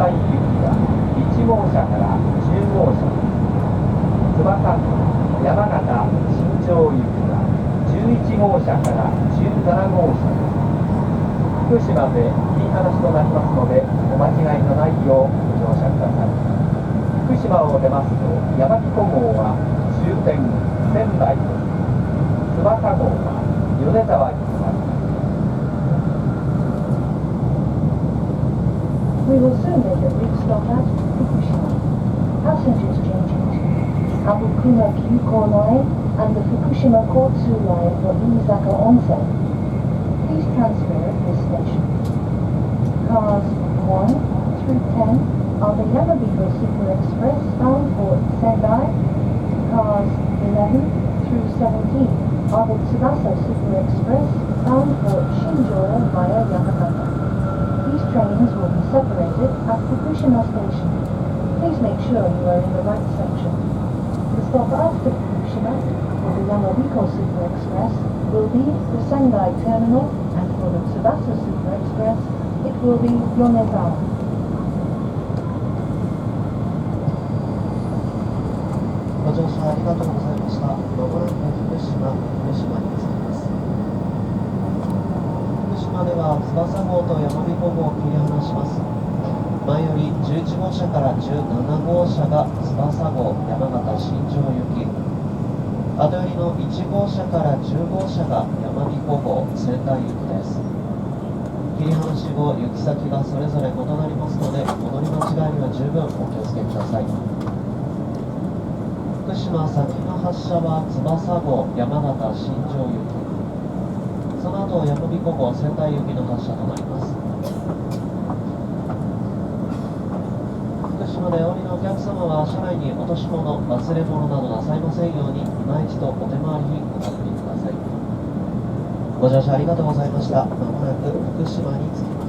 台行きは1号車から10号車、翼号、山形、新庄行きは11号車から17号車です。福島で切り離しとなりますので、お間違いのないようご乗車ください。福島を出ますと、山彦号は終点仙台です。翼号は米沢に停まります。We will soon make a brief stop at Fukushima. Passengers changing to Abukuma Kyuko Line and the Fukushima Kotsu Line for Iizaka Onsen. Please transfer at this station. Cars 1 through 10 are the Yamabiko Super Express bound for Sendai. Cars 11 through 17 are the Tsubasa Super Express bound for Shinjo via Yamagata. These trains will be separated at Fukushima Station. Please make sure you are in the right section. The stop after Fukushima for the Yamabiko Super Express will be the Sendai Terminal, and for the Tsubasa Super Express, it will be Yonezawa. ご乗車ありがとうございました。まもなく福島に着きます。福島では翼号と山彦号を切り離します。前より11号車から17号車が翼号、山形、新庄行き。後寄りの1号車から10号車が山彦号、仙台行きです。切り離し後、行き先がそれぞれ異なりますので、戻り間違いには十分お気をつけください。福島先の発車は翼号、山形、新庄行き。その後、山彦号、仙台行きの発車となります。福島でお降りのお客様は、車内に落とし物、忘れ物などなさいませんように、今一度お手回りにご確認ください。ご乗車ありがとうございました。まもなく福島に着きます。